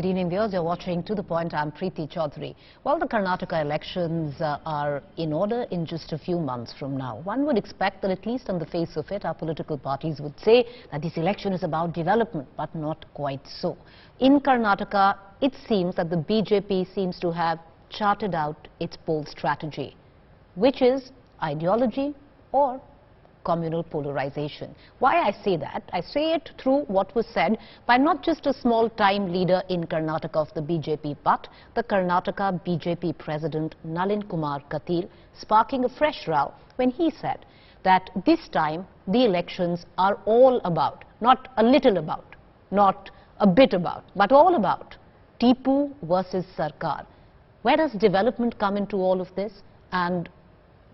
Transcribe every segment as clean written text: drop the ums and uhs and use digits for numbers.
Good evening, viewers. You're watching To The Point. I'm Preeti Chaudhary. Well, the Karnataka elections are in order in just a few months from now. One would expect that, at least on the face of it, our political parties would say that this election is about development, but not quite so. In Karnataka, it seems that the BJP seems to have charted out its poll strategy, which is ideology or communal polarization. Why I say that? I say it through what was said by not just a small-time leader in Karnataka of the BJP, but the Karnataka BJP president Nalin Kumar Kateel, sparking a fresh row when he said that this time the elections are all about, not a little about, not a bit about, but all about Tipu versus Sarkar. Where does development come into all of this? And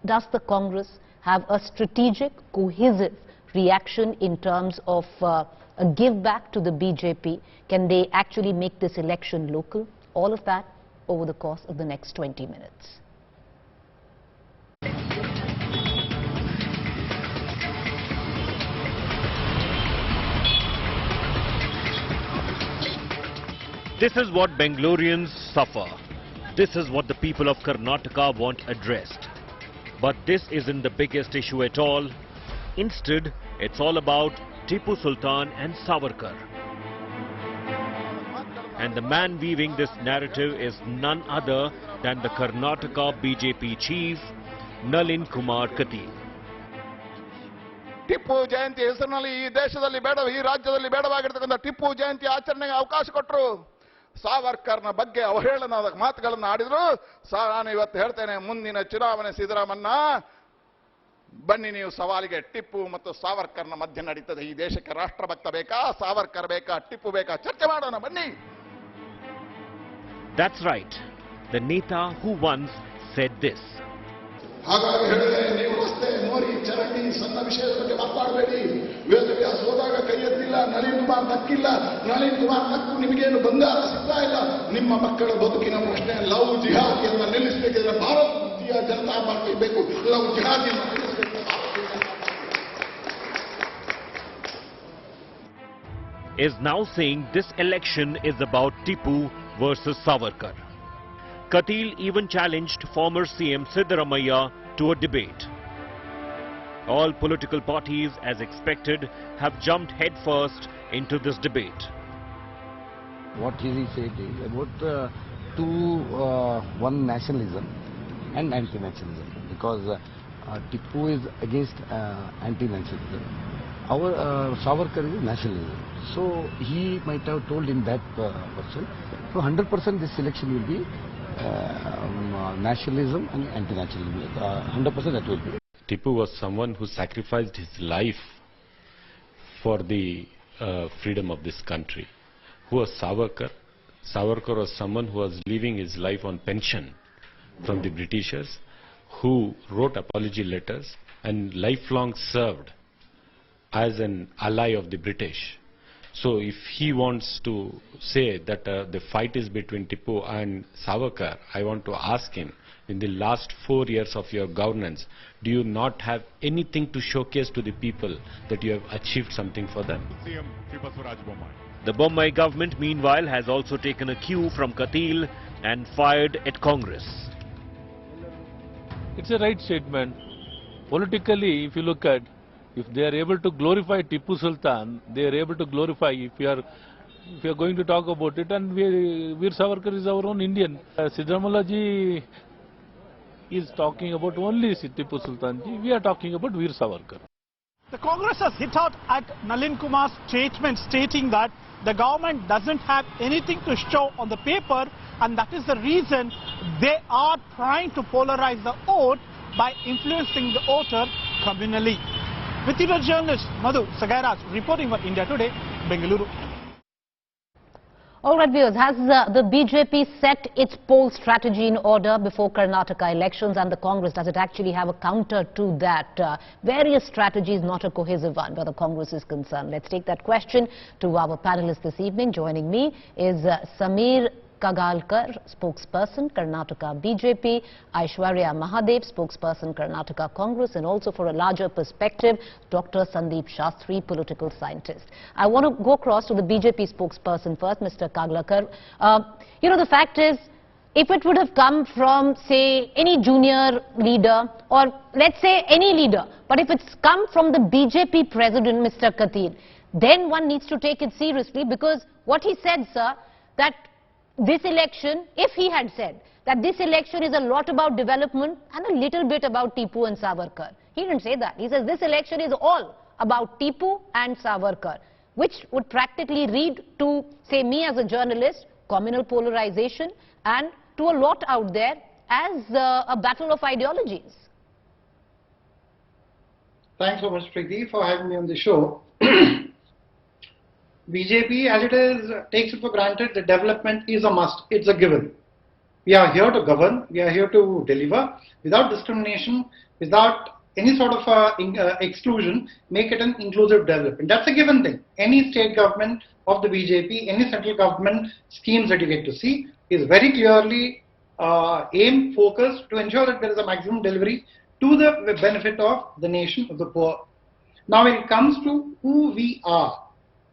does the Congress have a strategic, cohesive reaction in terms of a give back to the BJP? Can they actually make this election local? All of that over the course of the next 20 minutes. This is what Bangaloreans suffer. This is what the people of Karnataka want addressed. But this isn't the biggest issue at all. Instead, it's all about Tipu Sultan and Savarkar. And the man weaving this narrative is none other than the Karnataka BJP chief, Nalin Kumar Kateel. Tipu Jayanti ಹೆಸರಿನಲ್ಲಿ ಈ ದೇಶದಲ್ಲಿ ಬೇಡ, ಈ ರಾಜ್ಯದಲ್ಲಿ ಬೇಡವಾಗಿರ್ತಕ್ಕಂಥ ಟಿಪ್ಪು ಜಯಂತಿ ಆಚರಣೆಗೆ ಅವಕಾಶ ಕೊಟ್ಟರು. ಸಾವರ್ಕರ್ನ ಬಗ್ಗೆ ಅವಹೇಳನದ ಮಾತುಗಳನ್ನು ಆಡಿದ್ರು. ನಾನು ಇವತ್ತು ಹೇಳ್ತೇನೆ, ಮುಂದಿನ ಚುನಾವಣೆ ಸಿದ್ದರಾಮಣ್ಣ ಬನ್ನಿ, ನೀವು ಸವಾಲಿಗೆ ಟಿಪ್ಪು ಮತ್ತು ಸಾವರ್ಕರ್ನ ಮಧ್ಯೆ ನಡೀತದೆ. ಈ ದೇಶಕ್ಕೆ ರಾಷ್ಟ್ರಭಕ್ತ ಬೇಕಾ, ಸಾವರ್ಕರ್ ಬೇಕಾ, ಟಿಪ್ಪು ಬೇಕಾ, ಚರ್ಚೆ ಮಾಡೋಣ ಬನ್ನಿ. That's right. The Neta who once said this. ಹಾಗಾಗಿ ಹೇಳಿದೆ, ನೀವು ರಸ್ತೆ ಮೋರಿ ಚರಂಡಿ ಸಣ್ಣ ವಿಷಯದ ಬಗ್ಗೆ ಮಾತಾಡಬೇಡಿ. ವೇದವ್ಯಾಸ ಹೋದಾಗ ಕೈ ಎತ್ತಿಲ್ಲ, ನಳಿನ್ ಕುಮಾರ್ ನಕ್ಕಿಲ್ಲ. ನಳಿನ್ ಕುಮಾರ್ ನಕ್ಕು ನಿಮಗೇನು ಬಂಗಾರ ಸಿಗ್ತಾ ಇಲ್ಲ. ನಿಮ್ಮ ಮಕ್ಕಳ ಬದುಕಿನ ಪ್ರಶ್ನೆ ಲವ್ ಜಿಹಾದಿಯನ್ನ ನಿಲ್ಲಿಸಬೇಕಿದ್ರೆ ಭಾರತೀಯ ಜನತಾ ಪಾರ್ಟಿ ಬೇಕು. ಲವ್ ಜಿಹಾದಿಯನ್ನು ನಿಲ್ಲಿಸಬೇಕು. Is now saying this election is about Tipu versus Savarkar. Kateel even challenged former CM Siddaramaiah to a debate. All political parties, as expected, have jumped headfirst into this debate. What he said is about one nationalism and anti-nationalism, because Tipu is against anti-nationalism. Our Savarkar is nationalism. So he might have told in that person. So 100% this election will be nationalism and anti-nationalism. 100% that will be. Tipu was someone who sacrificed his life for the freedom of this country. Who was Savarkar? Savarkar was someone who was living his life on pension from the Britishers, who wrote apology letters and lifelong served as an ally of the British. So if he wants to say that the fight is between Tipu and Savarkar, I want to ask him, in the last 4 years of your governance, do you not have anything to showcase to the people that you have achieved something for them? The Bombay government, meanwhile, has also taken a cue from Kateel and fired at Congress. It's a right statement. Politically, if you look at, if they are able to glorify Tipu Sultan, they are able to glorify, if you are going to talk about it, and Veer Savarkar is our own Indian. Siddaramaiah ji is talking about only Tipu Sultan ji. We are talking about Veer Savarkar. The Congress has hit out at Nalin Kumar's statement stating that the government doesn't have anything to show on the paper, and that is the reason they are trying to polarize the vote by influencing the voter communally. With you, journalist Madhu Sagairas reporting for India Today, Bengaluru. All right, viewers, has the BJP set its poll strategy in order before Karnataka elections, and the Congress, does it actually have a counter to that? Various strategies, not a cohesive one where the Congress is concerned. Let's take that question to our panelists this evening. Joining me is Sameer Kagalkar, spokesperson, Karnataka BJP, Aishwarya Mahadev, spokesperson, Karnataka Congress, and also for a larger perspective, Dr. Sandeep Shastri, political scientist. I want to go across to the BJP spokesperson first, Mr. Kagalkar. The fact is, if it would have come from, say, any junior leader or let's say any leader, but if it's come from the BJP president, Mr. Kateel, then one needs to take it seriously, because what he said, sir, that this election, if he had said that this election is a lot about development and a little bit about Tipu and Savarkar. He didn't say that. He says this election is all about Tipu and Savarkar, which would practically lead to, say, me as a journalist, communal polarization, and to a lot out there as a battle of ideologies. Thanks so much, Preeti, for having me on the show. BJP, as it is, takes it for granted that development is a must. It's a given. We are here to govern. We are here to deliver without discrimination, without any sort of exclusion, make it an inclusive development. That's a given thing. Any state government of the BJP, any central government schemes that you get to see is very clearly aim focused to ensure that there is a maximum delivery to the benefit of the nation, of the poor. Now, when it comes to who we are,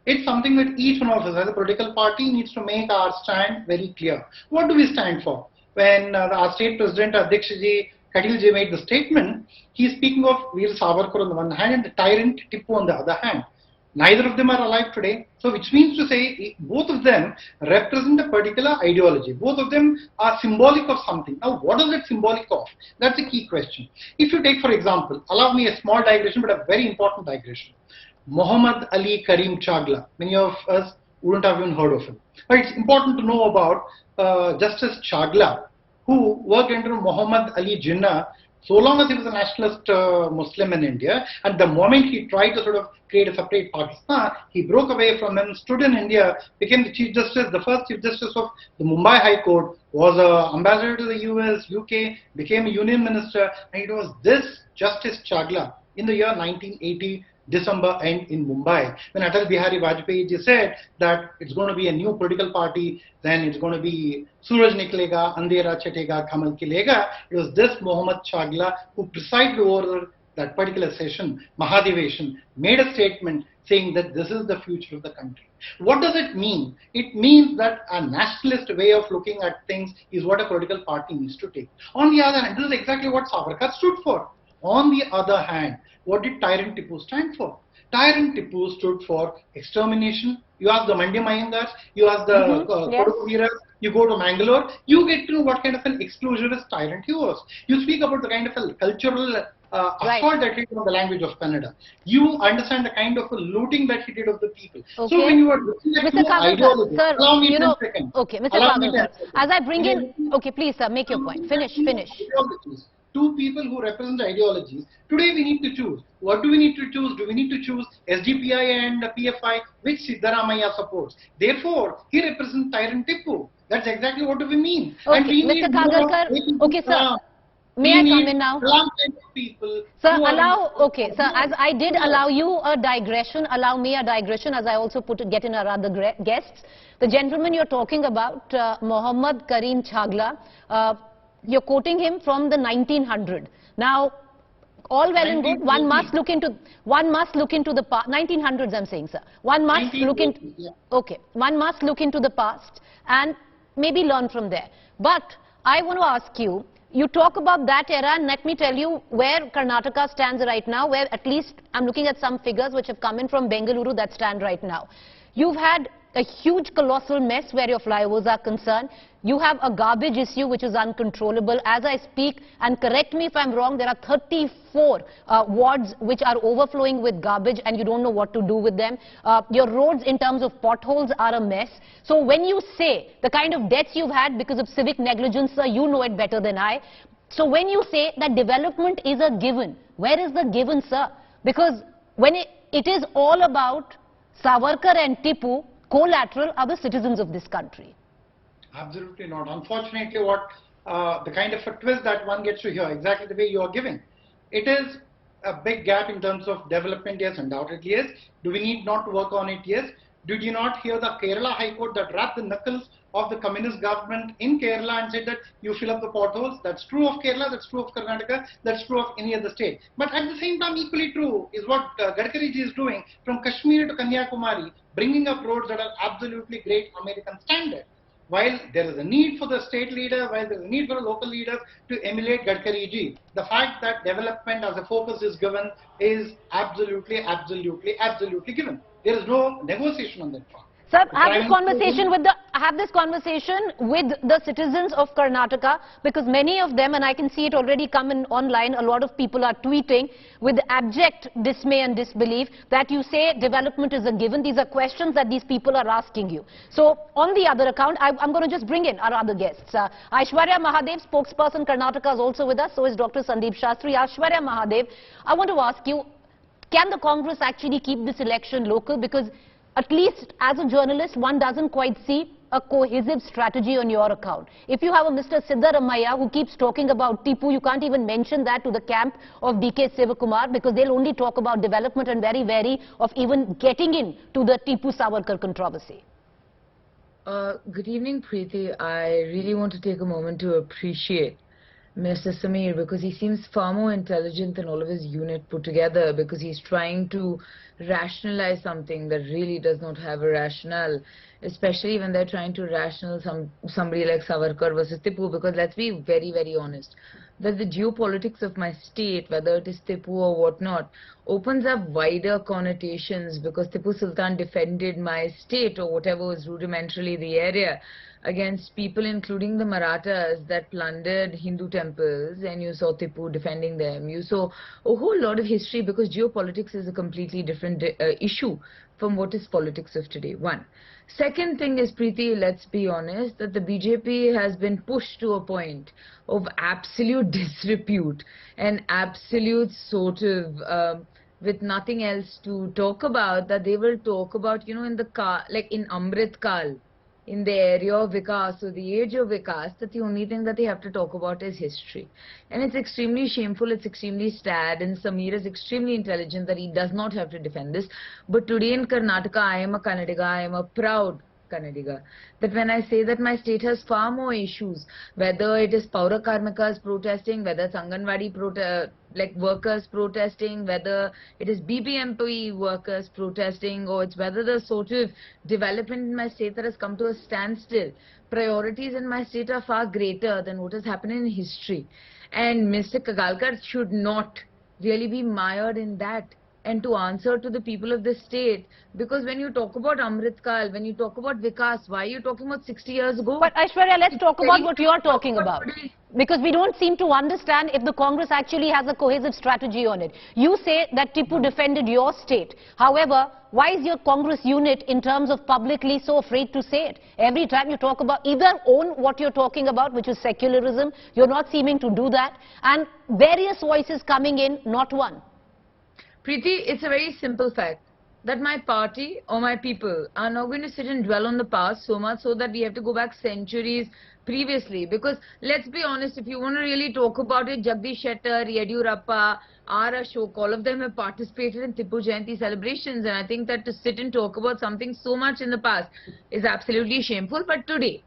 it's something that each one of us as a political party needs to make our stand very clear. What do we stand for? When our state president, Adhyaksha Kateel ji made the statement, he's speaking of Veer Savarkar on the one hand and the tyrant Tipu on the other hand. Neither of them are alive today. So which means to say both of them represent a particular ideology. Both of them are symbolic of something. Now what is it symbolic of? That's a key question. If you take, for example, allow me a small digression but a very important digression. Muhammad Ali Karim Chagla. Many of us wouldn't have even heard of him. But it's important to know about Justice Chagla, who worked under Muhammad Ali Jinnah so long as he was a nationalist Muslim in India. At the moment he tried to sort of create a separate Pakistan, he broke away from him, stood in India, became the Chief Justice, the first Chief Justice of the Mumbai High Court, was an ambassador to the US, UK, became a Union Minister, and it was this Justice Chagla in the year 1980, December end in Mumbai, when Atal Bihari Vajpayee ji said that it's going to be a new political party, then it's going to be Suraj Niklega, Andhera Chatega, Kamal Kilega. It was this Muhammad Chagla who presided over that particular session, Mahadivation, made a statement saying that this is the future of the country. What does it mean? It means that a nationalist way of looking at things is what a political party needs to take. On the other hand, this is exactly what Savarkar stood for. On the other hand, what did Tyrant Tipu stand for? Tyrant Tipu stood for extermination. You ask the Mandi Mayangars, you ask the Koduviras, you go to Mangalore, you get to know what kind of an exclusionist tyrant he was. You speak about the kind of a cultural assault that he did on the language of Kannada. You understand the kind of a looting that he did of the people. Okay. So when you are looking at Mr. ideologies, sir, allow me 10 seconds. Okay, Mr. Allow me 10 Kagalkar, seconds. as I bring in, okay, please, sir, make your point. Finish. Two people who represent ideologies. Today we need to choose. What do we need to choose? Do we need to choose SDPI and PFI, which Siddaramaiah supports? Therefore, he represents Tyrant Tipu. That's exactly what do we mean. Okay, and we Mr. Kagalkar, okay, sir. May I come in now? People sir, okay, sir, as I did allow you a digression, allow me a digression as I also get in our other guests. The gentleman you're talking about, Muhammad Karim Chagla, you're quoting him from the 1900. Now, all well and good. One must look into the past. 1900s, I'm saying, sir. One must look into. Okay, one must look into the past and maybe learn from there. But I want to ask you. You talk about that era, and let me tell you where Karnataka stands right now. Where at least I'm looking at some figures which have come in from Bengaluru that stand right now. You've had a huge colossal mess where your flyovers are concerned. You have a garbage issue which is uncontrollable. As I speak, and correct me if I'm wrong, there are 34 wards which are overflowing with garbage and you don't know what to do with them. Your roads in terms of potholes are a mess. So when you say the kind of deaths you've had because of civic negligence, sir, you know it better than I. So when you say that development is a given, where is the given, sir? Because when it is all about Savarkar and Tipu, collateral are the citizens of this country. Absolutely not. Unfortunately, what the kind of a twist that one gets to hear, exactly the way you are giving. It is a big gap in terms of development, yes, undoubtedly, yes. Do we need not to work on it? Yes. Did you not hear the Kerala High Court that rapped the knuckles of the communist government in Kerala and said that you fill up the potholes? That's true of Kerala, that's true of Karnataka, that's true of any other state. But at the same time, equally true is what Gadkari ji is doing from Kashmir to Kanyakumari, bringing up roads that are absolutely great American standard. While there is a need for the state leader, while there is a need for a local leader to emulate Gadkari ji, the fact that development as a focus is given is absolutely given. There is no negotiation on that front. Sir, have this conversation with the citizens of Karnataka, because many of them, and I can see it already come in online, a lot of people are tweeting with abject dismay and disbelief that you say development is a given. These are questions that these people are asking you. So, on the other account, I'm going to just bring in our other guests. Aishwarya Mahadev, spokesperson Karnataka, is also with us. So is Dr. Sandeep Shastri. Aishwarya Mahadev, I want to ask you, can the Congress actually keep this election local? Because at least as a journalist, one doesn't quite see a cohesive strategy on your account. If you have a Mr. Siddaramaiah who keeps talking about Tipu, you can't even mention that to the camp of DK Sivakumar, because they'll only talk about development and very wary of even getting into the Tipu Savarkar controversy. Good evening, Preeti. I really want to take a moment to appreciate Mr. Samir, because he seems far more intelligent than all of his unit put together, because he's trying to rationalize something that really does not have a rationale, especially when they're trying to rational somebody like Savarkar versus Tipu, because let's be very, very honest, that the geopolitics of my state, whether it is Tipu or whatnot, opens up wider connotations, because Tipu Sultan defended my state or whatever was rudimentarily the area against people including the Marathas that plundered Hindu temples, and you saw Tipu defending them. You saw a whole lot of history, because geopolitics is a completely different issue from what is politics of today. One. Second thing is, Preeti, let's be honest, that the BJP has been pushed to a point of absolute disrepute and absolute sort of with nothing else to talk about, that they will talk about, you know, in the car, like in Amrit Kal, in the area of Vikas, or the age of Vikas, that the only thing that they have to talk about is history. And it's extremely shameful, it's extremely sad, and Samir is extremely intelligent that he does not have to defend this. But today in Karnataka, I am a Kannadiga, I am a proud Kannadiga. That when I say that my state has far more issues, whether it is Paura Karmikas protesting, whether it's Anganwadi workers protesting, whether it is BBMP workers protesting, or it's whether the sort of development in my state that has come to a standstill. Priorities in my state are far greater than what has happened in history. And Mr. Kagalkar should not really be mired in that, and to answer to the people of the state. Because when you talk about Amrit Kal, when you talk about Vikas, why are you talking about 60 years ago? But Aishwarya, let's talk about what you're talking about. Because we don't seem to understand if the Congress actually has a cohesive strategy on it. You say that Tipu defended your state. However, why is your Congress unit in terms of publicly so afraid to say it? Every time you talk about, either own what you're talking about, which is secularism, you're not seeming to do that, and various voices coming in, not one. Preeti, it's a very simple fact that my party or my people are not going to sit and dwell on the past so much so that we have to go back centuries previously. Because let's be honest, if you want to really talk about it, Jagdish Shettar, Yediyurappa, R. Ashok, all of them have participated in Tipu Jayanti celebrations, and I think that to sit and talk about something so much in the past is absolutely shameful. But today,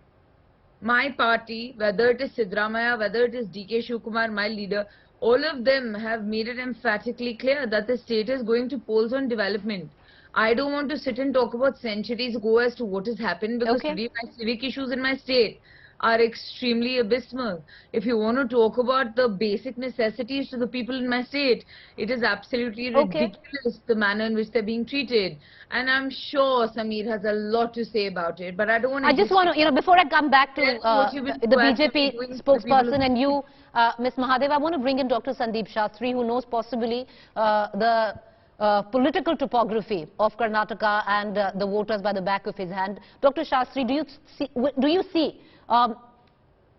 my party, whether it is Siddaramaiah, whether it is DK Shivakumar, my leader, all of them have made it emphatically clear that the state is going to polls on development. I don't want to sit and talk about centuries ago as to what has happened, because today my civic issues in my state are extremely abysmal. If you want to talk about the basic necessities to the people in my state, it is absolutely ridiculous the manner in which they're being treated. And I'm sure Samir has a lot to say about it, but I don't want to... I just want to, you know, before I come back to the BJP spokesperson and you, Ms. Mahadev, I want to bring in Dr. Sandeep Shastri, who knows possibly the political topography of Karnataka and the voters by the back of his hand. Dr. Shastri, do you see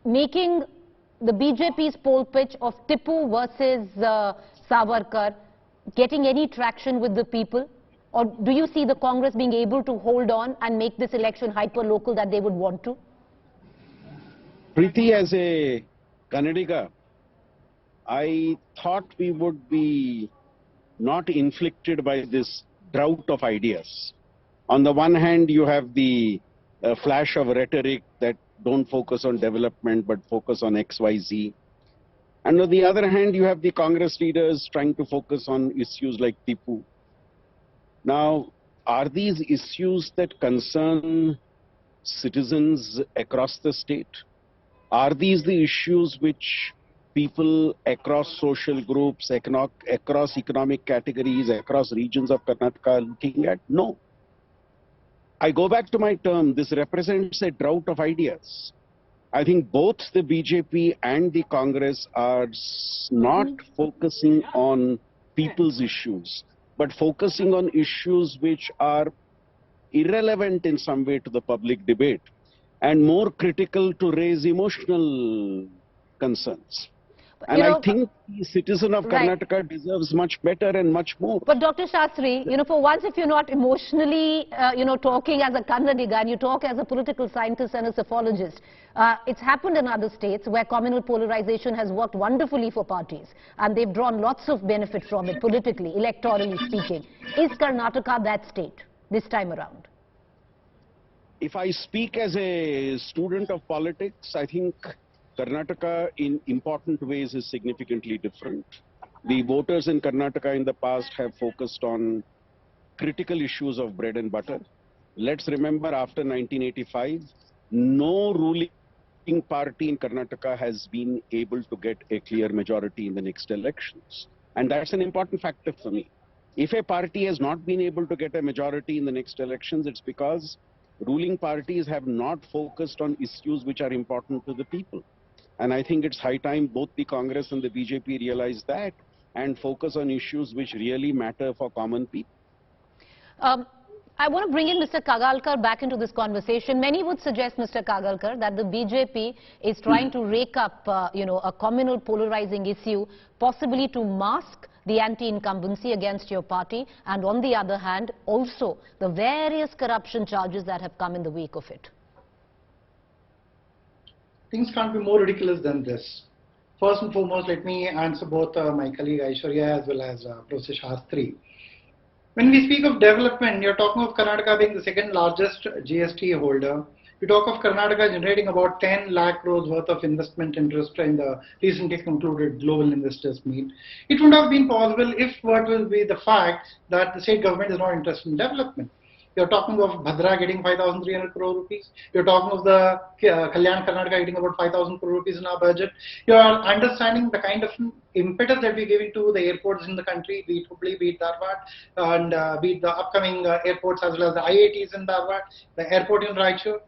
making the BJP's poll pitch of Tipu versus Savarkar getting any traction with the people? Or do you see the Congress being able to hold on and make this election hyper-local that they would want to? Preeti, as a Kannadiga, I thought we would be not inflicted by this drought of ideas. On the one hand, you have the flash of rhetoric that don't focus on development but focus on XYZ. And on the other hand, you have the Congress leaders trying to focus on issues like Tipu. Now, are these issues that concern citizens across the state? Are these the issues which people across social groups, across economic categories, across regions of Karnataka are looking at? No. I go back to my term, this represents a drought of ideas. I think both the BJP and the Congress are not focusing on people's issues, but focusing on issues which are irrelevant in some way to the public debate and more critical to raise emotional concerns. And I think the citizen of Karnataka deserves much better and much more. But Dr. Shastri, for once, if you're not emotionally, talking as a Kannadiga and you talk as a political scientist and a psephologist, it's happened in other states where communal polarization has worked wonderfully for parties and they've drawn lots of benefit from it politically, electorally speaking. Is Karnataka that state this time around? If I speak as a student of politics, I think Karnataka in important ways is significantly different. The voters in Karnataka in the past have focused on critical issues of bread and butter. Let's remember, after 1985, no ruling party in Karnataka has been able to get a clear majority in the next elections. And that's an important factor for me. If a party has not been able to get a majority in the next elections, it's because ruling parties have not focused on issues which are important to the people. And I think it's high time both the Congress and the BJP realize that and focus on issues which really matter for common people. I want to bring in Mr. Kagalkar back into this conversation. Many would suggest, Mr. Kagalkar, that the BJP is trying to rake up, a communal polarizing issue, possibly to mask the anti-incumbency against your party, and on the other hand, also the various corruption charges that have come in the wake of it. Things can't be more ridiculous than this. First and foremost, let me answer both my colleague Aishwarya as well as Professor Shastri. When we speak of development, you're talking of Karnataka being the second largest GST holder. We talk of Karnataka generating about 10 lakh crores worth of investment interest in the recently concluded Global Investors Meet. It would have been possible if what will be the fact that the state government is not interested in development. You're talking of Bhadra getting 5,300 crore rupees. You're talking of the Kalyan Karnataka getting about 5,000 crore rupees in our budget. You are understanding the kind of impetus that we're giving to the airports in the country, be it Hubli, be it Dharwad, and be it the upcoming airports as well as the IITs in Dharwad, the airport in Raichur,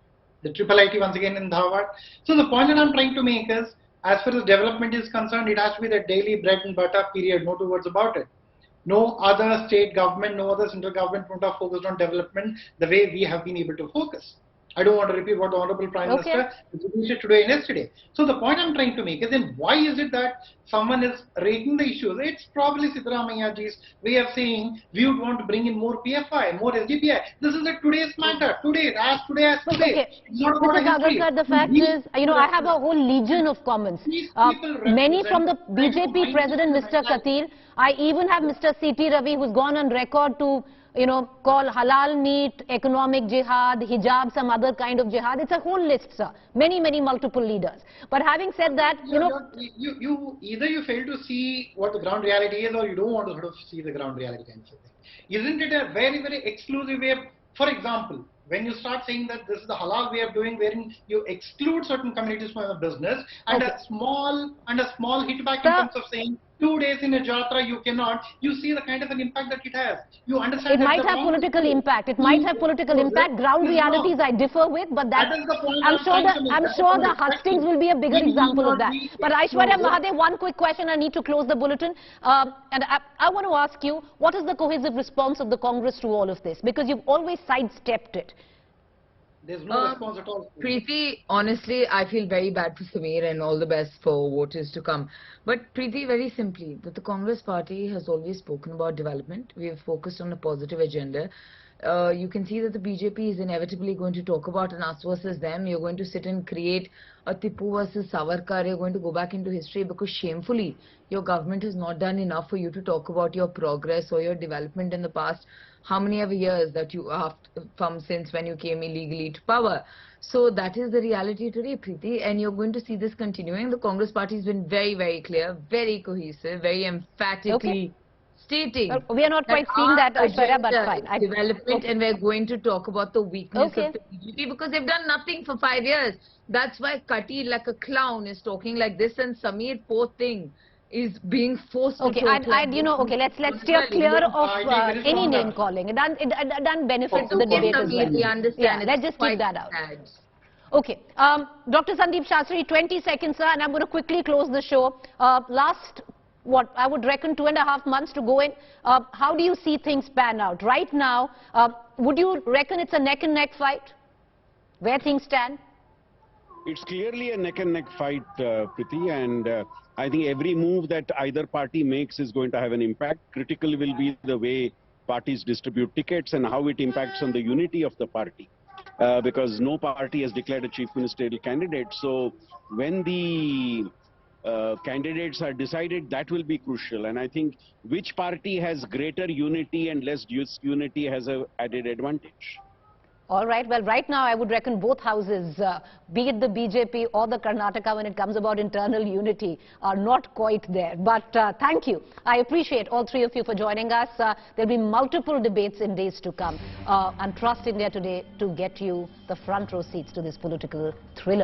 the Triple IT once again in Dharwad. So the point that I'm trying to make is, as far as development is concerned, it has to be the daily bread and butter, period, no two words about it. No other state government, no other central government would have focused on development the way we have been able to focus. I don't want to repeat what the Honorable Prime Minister said today and yesterday. So the point I'm trying to make is, then why is it that someone is raising the issues? It's probably Siddaramaiah ji's way of saying we would want to bring in more PFI, more SDPI. This is a today's matter, today, as today. Okay. Mr. Kagalkar, the fact is, I have a whole legion of comments. Many from the BJP President, Mr. Kateel. I even have Mr. C.T. Ravi, who's gone on record to call halal meat, economic jihad, hijab, some other kind of jihad. It's a whole list, sir. Many multiple leaders. But having said that, you either you fail to see what the ground reality is, or you don't want to sort of see the ground reality kind of thing. Isn't it a very exclusive way of, for example, when you start saying that this is the halal way of doing, wherein you exclude certain communities from a business, and a small hitback in terms of saying 2 days in a jatra you cannot, you see the kind of an impact that it has. You understand it might have political impact. It might have political impact. Ground realities I differ with, but that is the point. I'm sure the hustings will be a bigger example of that. But Aishwarya Mahadev, one quick question. I need to close the bulletin, and I want to ask you, what is the cohesive response of the Congress to all of this? Because you've always sidestepped it. There's no response at all. Preeti, honestly, I feel very bad for Sameer and all the best for what is to come. But Preeti, very simply, that the Congress party has always spoken about development. We have focused on a positive agenda. You can see that the BJP is inevitably going to talk about an us versus them. You're going to sit and create a Tipu versus Savarkar. You're going to go back into history because shamefully, your government has not done enough for you to talk about your progress or your development in the past. how many ever years that you have from since when you came illegally to power. So that is the reality today, Preeti, and you're going to see this continuing. The Congress party has been very, very clear, very cohesive, very emphatically stating. Well, we are not quite seeing that, Aishwarya, but fine. Development, and we're going to talk about the weakness of the BJP because they've done nothing for 5 years. That's why Kateel, like a clown, is talking like this, and Sameer, poor thing, is being forced to talk like you know, let's steer clear of any name calling. It doesn't benefit the debate as well. We understand. Let's just keep that out. Sad. Okay, Dr. Sandeep Shastri, 20 seconds, sir, and I'm going to quickly close the show. Last, what I would reckon 2.5 months to go in. How do you see things pan out right now? Would you reckon it's a neck-and-neck fight? Where things stand? It's clearly a neck-and-neck fight, Priti, and I think every move that either party makes is going to have an impact. Critical will be the way parties distribute tickets and how it impacts on the unity of the party. Because no party has declared a chief ministerial candidate. So when the candidates are decided, that will be crucial. And I think which party has greater unity and less unity has an added advantage. All right. Well, right now, I would reckon both houses, be it the BJP or the Karnataka, when it comes about internal unity, are not quite there. But thank you. I appreciate all three of you for joining us. There'll be multiple debates in days to come. And trust India Today to get you the front row seats to this political thriller.